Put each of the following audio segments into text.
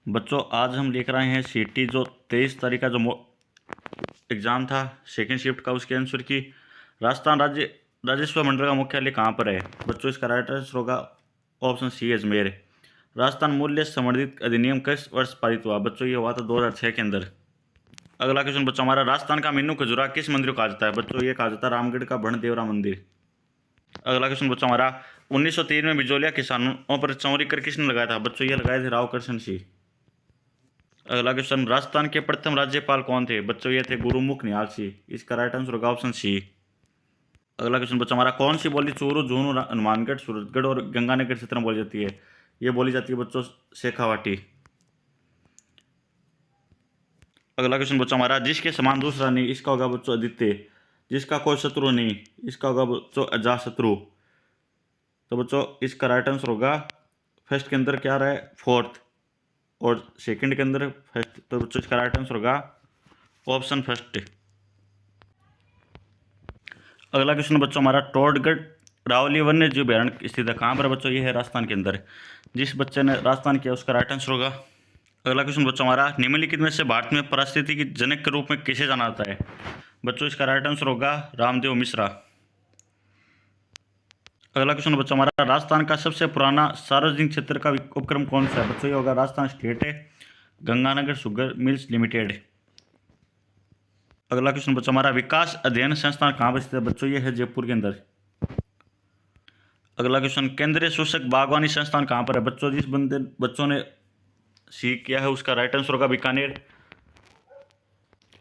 बच्चों आज हम लेकर आए हैं सीटी जो 23 तारीख का जो एग्ज़ाम था सेकेंड शिफ्ट का, उसके आंसर की। राजस्थान राज्य राजस्व मंडल का मुख्यालय कहाँ पर है? बच्चों इसका राइट आंसर होगा ऑप्शन सी अजमेर। राजस्थान मूल्य संवर्धित अधिनियम किस वर्ष पारित हुआ? बच्चों ये हुआ था 2006 के अंदर। अगला क्वेश्चन बच्चों हमारा, राजस्थान का मीनू खजुरा किस मंदिर को कहा जाता है? बच्चों ये कहा जाता है रामगढ़ का भणदेवरा मंदिर। अगला क्वेश्चन बच्चों हमारा, 1903 में बिजोलिया किसानों पर चौरी कर किसने लगाया था? बच्चों ये लगाए थे राव कृष्ण सिंह। अगला क्वेश्चन, राजस्थान के प्रथम राज्यपाल कौन थे? बच्चों ये थे गुरुमुख निहाल सिंह। इसका राइट आंसर होगा ऑप्शन सी। अगला क्वेश्चन बच्चों हमारा, कौन सी बोली चूरू, झुंझुनू, हनुमानगढ़, सूरतगढ़ और गंगानगर क्षेत्र में बोली जाती है? ये बोली जाती है बच्चों शेखावाटी। अगला क्वेश्चन बच्चों हमारा, जिसके समान दूसरा नहीं, इसका होगा बच्चों आदित्य। जिसका कोई शत्रु नहीं, इसका होगा बच्चों अजातशत्रु। तो बच्चों इसका राइट आंसर होगा फर्स्ट के अंदर क्या रहा है फोर्थ, और सेकंड के अंदर फर्स्ट। तो बच्चों इसका राइट आंसर होगा ऑप्शन फर्स्ट। अगला क्वेश्चन बच्चों हमारा, टोडगढ़ रावली वन्य जीव अभ्यारण्य स्थित है कहाँ पर? बच्चों ये है राजस्थान के अंदर। जिस बच्चे ने राजस्थान किया उसका राइट आंसर होगा। अगला क्वेश्चन बच्चों हमारा, निम्नलिखित में से भारत में पारिस्थितिकी जनक के रूप में किसे जाना जाता है? बच्चों इसका राइट आंसर होगा रामदेव मिश्रा। अगला क्वेश्चन बच्चों हमारा, राजस्थान का सबसे पुराना सार्वजनिक क्षेत्र का उपक्रम कौन सा है? बच्चों ये होगा राजस्थान स्टेट है गंगानगर शुगर मिल्स लिमिटेड। अगला क्वेश्चन बच्चों हमारा, विकास अध्ययन संस्थान कहाँ पर स्थित है? बच्चों ये है जयपुर के अंदर। अगला क्वेश्चन, केंद्रीय सूचक बागवानी संस्थान कहाँ पर है? बच्चों जिस बच्चों ने सी किया है उसका राइट आंसर होगा बीकानेर।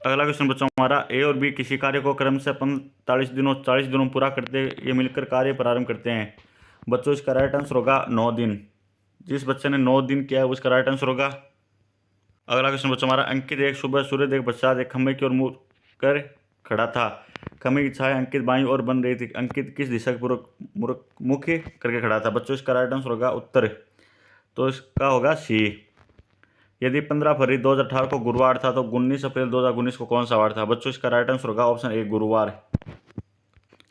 अगला क्वेश्चन बच्चों हमारा, ए और बी किसी कार्य को क्रम से 45 दिनों 40 दिनों पूरा करते ये मिलकर कार्य प्रारंभ करते हैं। बच्चों इसका राइट आंसर होगा 9 दिन। जिस बच्चे ने 9 दिन किया है उसका राइट आंसर होगा। अगला क्वेश्चन बच्चों हमारा, अंकित एक सुबह सूर्य देख पश्चात एक खंभे की ओर मुड़ कर खड़ा था। खंभे की छाया अंकित बाईं ओर बन रही थी। अंकित किस दिशा की मुख करके खड़ा था? बच्चों इसका राइट आंसर होगा उत्तर। तो इसका होगा सी। यदि 15 फरवरी 2018 को गुरुवार था तो 19 अप्रैल 2019 को कौन सा वार था? बच्चों इसका राइट आंसर होगा ऑप्शन ए गुरुवार।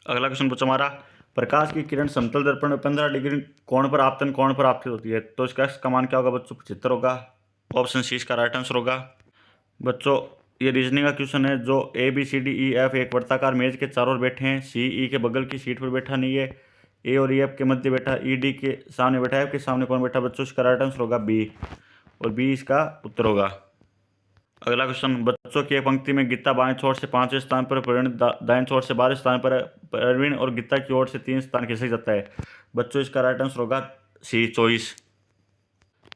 अगला क्वेश्चन बच्चों हमारा, प्रकाश की किरण समतल दर्पण में 15 डिग्री कोण पर आपतन कोण पर आपतित होती है, तो इसका का मान क्या होगा? बच्चों 75 होगा। ऑप्शन सी इसका राइट आंसर होगा। बच्चों ये रीजनिंग का क्वेश्चन है। जो A B C D E F एक वर्ताकार मेज के चारों ओर बैठे हैं। सी ई के बगल की सीट पर बैठा नहीं है। ए और ई एफ के मध्य बैठा, ई डी के सामने बैठा है, एफ के सामने कौन बैठा? बच्चों इसका राइट आंसर होगा बी, और बी इसका उत्तर होगा। अगला क्वेश्चन, बच्चों की एक पंक्ति में गीता बाएं छोर से 5वें स्थान पर, प्रवीण दाएं छोर से 12वें स्थान पर, प्रवीण और गीता की ओर से 3 स्थान खिसक जाता है। बच्चों इसका राइट आंसर होगा सी 24।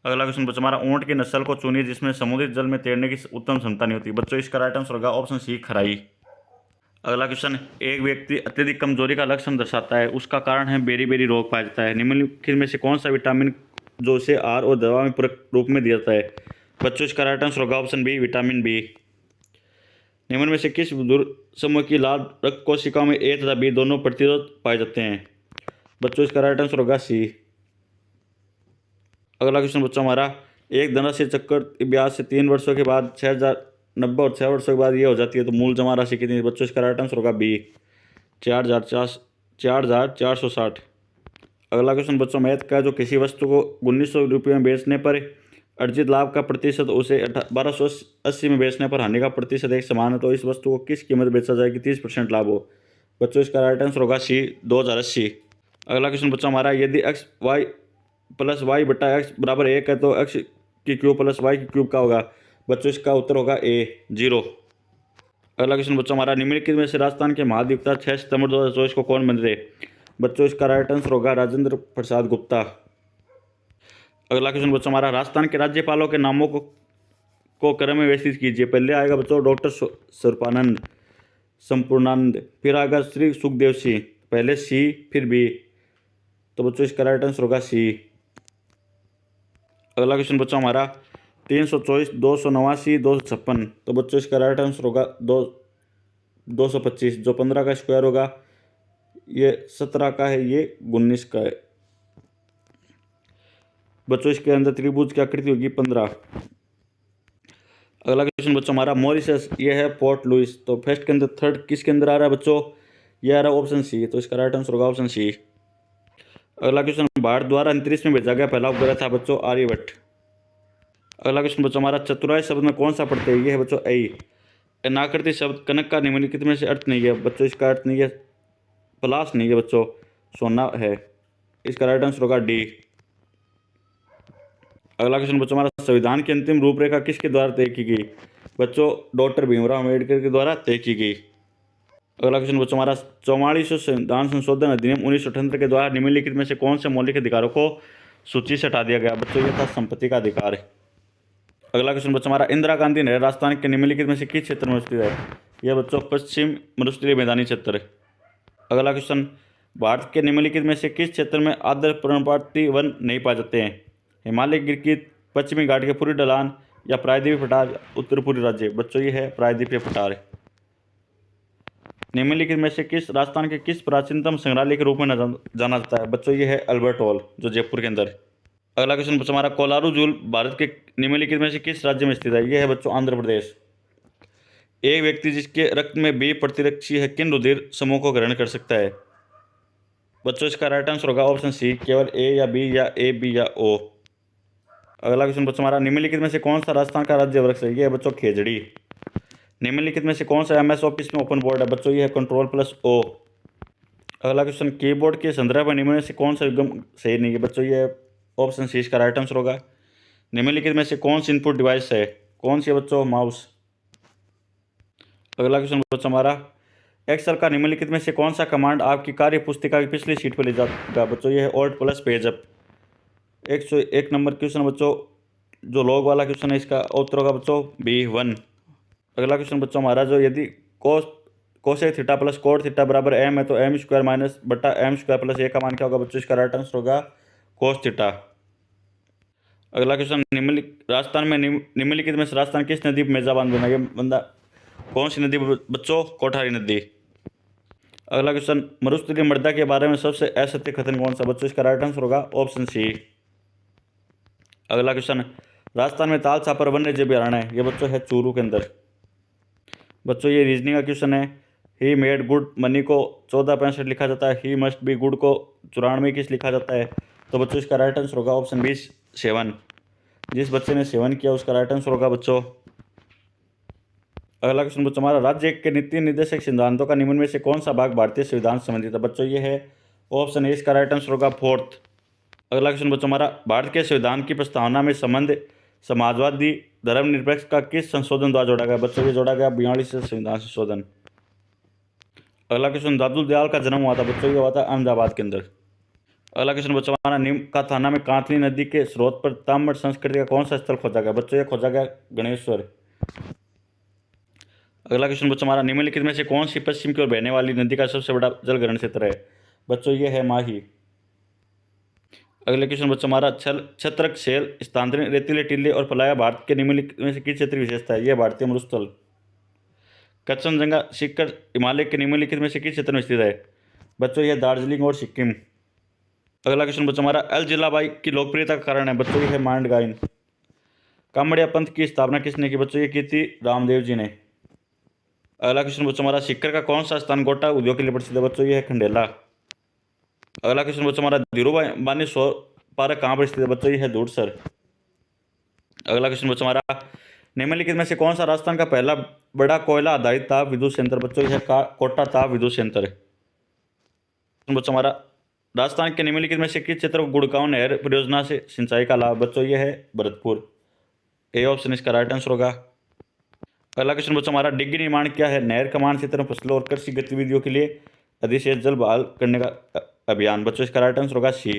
अगला क्वेश्चन बच्चों हमारा, ऊंट की नस्ल को चुनिए जिसमें समुद्री जल में तैरने की उत्तम क्षमता नहीं होती। बच्चों इसका राइट आंसर होगा ऑप्शन सी खराई। अगला क्वेश्चन, एक व्यक्ति अत्यधिक कमजोरी का लक्षण दर्शाता है, उसका कारण है बेरी बेरी रोग पाया जाता है। निम्नलिखित में से कौन सा विटामिन जो उसे आहार और दवा में पूरक रूप में दिया जाता है? बच्चों इसका राइट आंसर होगा ऑप्शन बी विटामिन बी। निम्न में से किस समूह की लाल रक्त कोशिकाओं में ए तथा बी दोनों प्रतिरोध पाए जाते हैं? बच्चों इसका राइट आंसर होगा सी। अगला क्वेश्चन बच्चों हमारा, एक धनराशि चक्कर ब्याज से 3 वर्षों के बाद 6090 और 6 वर्षों के बाद ये हो जाती है, तो मूल जमा राशि कितनी? बच्चों इसका राइट आंसर होगा बी 4460। अगला क्वेश्चन बच्चों मैथ का, जो किसी वस्तु को 1900 रुपये में बेचने पर अर्जित लाभ का प्रतिशत उसे 1280 में बेचने पर हानि का प्रतिशत एक समान है, तो इस वस्तु को किस कीमत बेचा जाए कि 30% लाभ हो? बच्चों इसका राइट आंसर होगा सी 2080। अगला क्वेश्चन बच्चों हमारा, यदि एक्स वाई प्लस वाई बटा एक्स बराबर 1 है तो एक्स की क्यूब प्लस वाई की क्यूब का होगा? बच्चों इसका उत्तर होगा ए 0। अगला क्वेश्चन बच्चों हमारा, निम्नलिखित में से राजस्थान के महाधिवक्ता 6 सितंबर 2024 को कौन बन रहे? बच्चों इसका राइट आंसर होगा राजेंद्र प्रसाद गुप्ता। अगला क्वेश्चन बच्चों हमारा, राजस्थान के राज्यपालों के नामों को क्रम में व्यवस्थित कीजिए। पहले आएगा बच्चों डॉक्टर स्वरूपानंद, संपूर्णानंद, फिर आएगा श्री सुखदेव सिंह, पहले सी फिर बी, तो बच्चों इसका राइट आंसर होगा सी। अगला क्वेश्चन बच्चों हमारा, 324, 289, 256, तो बच्चों इसका राइट आंसर होगा 225। जो 15 का स्क्वायर होगा ये 17 का है, ये 19 का है। बच्चों इसके अंदर त्रिभुज की आकृति होगी 15। अगला क्वेश्चन बच्चों हमारा, मॉरिशस ये है पोर्ट लुइस, तो फर्स्ट के अंदर थर्ड किसके अंदर आ रहा है बच्चों? ये आ रहा है ऑप्शन सी, तो इसका राइट आंसर होगा ऑप्शन सी। अगला क्वेश्चन, भारत द्वारा अंतरिक्ष में भेजा गया पहला उपग्रह था बच्चों आर्यभट्ट। अगला क्वेश्चन बच्चों हमारा, चतुराई शब्द में कौन सा पढ़ते हैं? ये है बच्चों ऐ। अनाकृति शब्द कनक का निम्नलिखित में से अर्थ नहीं है बच्चों, इसका अर्थ नहीं है पलाश नहीं है बच्चों, सोना है। इसका राइट आंसर होगा डी। अगला क्वेश्चन बच्चों हमारा, संविधान की अंतिम रूपरेखा किसके द्वारा तय की गई? बच्चों डॉक्टर भीमराव अम्बेडकर के द्वारा तय की गई। अगला क्वेश्चन बच्चों हमारा, 44वां संविधान संशोधन अधिनियम 1978 के द्वारा निम्नलिखित में से कौन से मौलिक अधिकारों को सूची से हटा दिया गया? बच्चों ये था संपत्ति का अधिकार। अगला क्वेश्चन बच्चों हमारा, इंदिरा गांधी नहर राजस्थान के निम्नलिखित में से किस क्षेत्र में स्थित है? यह बच्चों पश्चिम मरुस्थलीय मैदानी क्षेत्र। अगला क्वेश्चन, भारत के निम्नलिखित में से किस क्षेत्र में आदर्श पर्णपाती वन नहीं पाए जाते हैं? हिमालय गिरगिट, पश्चिमी घाट के पूर्वी ढलान या प्रायद्वीपीय पठार, उत्तर पूर्वी राज्य। बच्चों ये है प्रायद्वीपीय पठार। निम्नलिखित में से किस राजस्थान के किस प्राचीनतम संग्रहालय के रूप में जाना जाता है? बच्चों ये है अल्बर्ट हॉल जो जयपुर के अंदर। अगला क्वेश्चन बच्चों हमारा, कोलारू झील भारत के निम्नलिखित में से किस राज्य में स्थित है? यह है बच्चों आंध्र प्रदेश। एक व्यक्ति जिसके रक्त में बी प्रतिरक्षी है किन रुधिर समूह को ग्रहण कर सकता है? बच्चों इसका राइट आंसर होगा ऑप्शन सी, केवल ए या बी या ए बी या ओ। अगला क्वेश्चन बच्चों हमारा, निम्नलिखित में से कौन सा राजस्थान का राज्य वृक्ष है? यह है बच्चों खेजड़ी। निम्नलिखित में से कौन सा एमएस ऑफिस में ओपन बोर्ड है? बच्चों ये है कंट्रोल+O। अगला क्वेश्चन, कीबोर्ड के संदर्भ में निम्न में से कौन सा युग्म सही नहीं है? बच्चों ये ऑप्शन सी इसका राइट आंसर होगा। निम्नलिखित में से कौन सी इनपुट डिवाइस है? कौन सी है बच्चों? माउस। अगला क्वेश्चन बच्चों हमारा, एक्सेल का निम्नलिखित में से कौन सा कमांड आपकी कार्य पुस्तिका की पिछली शीट पर ले जाएगा? बच्चों ये है Alt+Page-Up। 101 नंबर क्वेश्चन बच्चों, जो लॉग वाला क्वेश्चन है, इसका उत्तर होगा बच्चों B1। अगला क्वेश्चन बच्चों हमारा, जो यदि cosec theta plus cot theta बराबर m है तो m² माइनस बटा m² प्लस a का मान क्या होगा? बच्चों इसका राइट आंसर होगा कोस थीटा। अगला क्वेश्चन, राजस्थान में निम्नलिखित में से राजस्थान किस नदी पर मेजाबान बना? ये बंदा कौन सी नदी बच्चों? कोठारी नदी। अगला क्वेश्चन, मरुस्थलीय मृदा के बारे में सबसे असत्य कथन कौन सा? बच्चों इसका राइट आंसर होगा ऑप्शन सी। अगला क्वेश्चन, राजस्थान में ताल छापर वन्य जीव अभयारण्य है, ये बच्चों है चूरू के अंदर। बच्चों ये रीजनिंग का क्वेश्चन है। ही मेड गुड मनी को 1465 लिखा जाता है, ही मस्ट बी गुड को 94 किस लिखा जाता है? तो बच्चों इसका राइट आंसर होगा ऑप्शन बी 7। जिस बच्चे ने 7 किया उसका राइट आंसर होगा बच्चों। अगला क्वेश्चन बच्चों हमारा, राज्य के नीति निर्देशक सिद्धांतों का निम्न में से कौन सा भाग भारतीय संविधान से संबंधित है? बच्चों ये है ऑप्शन ए, इसका राइट आंसर होगा 4th। अगला क्वेश्चन बच्चों हमारा, भारत के संविधान की प्रस्तावना में संबंध समाजवादी धर्मनिरपेक्ष का किस संशोधन द्वारा जोड़ा गया? बच्चों ये जोड़ा गया 42 संविधान संशोधन। अगला क्वेश्चन, दादू दयाल का जन्म हुआ था? बच्चों ये हुआ था अहमदाबाद के अंदर। अगला क्वेश्चन बच्चों हमारा, नीम का थाना में कांतली नदी के स्रोत पर ताम्र संस्कृति का कौन सा स्थल खोजा गया? बच्चों ये खोजा गया गणेश्वर। अगला क्वेश्चन बच्चों हमारा, निम्नलिखित में से कौन सी पश्चिम की ओर बहने वाली नदी का सबसे बड़ा जल ग्रहण क्षेत्र है? बच्चों ये है माही। अगले क्वेश्चन बच्चों हमारा, छत्रक शैल स्थानांतरित रेतीले टीले और पलाया भारत के निम्नलिखित में से किस क्षेत्र की विशेषता है? यह भारतीय मरुस्थल। कंचनजंगा शिखर हिमालय के निम्नलिखित में से किस क्षेत्र में स्थित है? बच्चों यह दार्जिलिंग और सिक्किम। अगला क्वेश्चन बच्चों हमारा, अल जिलाबाई की लोकप्रियता का कारण है? बच्चों ये है मांड गायन। कामड़िया पंथ की स्थापना किसने की? बच्चों ये की थी रामदेव जी ने। अगला क्वेश्चन बच्चों हमारा, सिक्कर का कौन सा स्थान गोटा उद्योग के लिए प्रसिद्ध है? बच्चों ये है खंडेला। अगला क्वेश्चन बच्चों हमारा, धीरूभाई अंबानी सौर पार्क कहाँ पर स्थित है? बच्चों ये है दूरसर। अगला क्वेश्चन बच्चों हमारा, निम्नलिखित में से कौन सा राजस्थान का पहला बड़ा कोयला आधारित ताप विद्युत संयंत्र? बच्चों ये है कोटा ताप विद्युत संयंत्र। बच्चों हमारा, राजस्थान के निम्नलिखित में से किस क्षेत्र को गुड़गांव नहर परियोजना से सिंचाई का लाभ? बच्चों ये है भरतपुर। ए ऑप्शन इसका राइट आंसर होगा। अगला क्वेश्चन बच्चों हमारा, डिग्गी निर्माण क्या है? नहर कमान क्षेत्र में फसलों और कृषि गतिविधियों के लिए अधिशेष जल बहाल करने का अभियान। बच्चों इसका राइट आंसर होगा सी।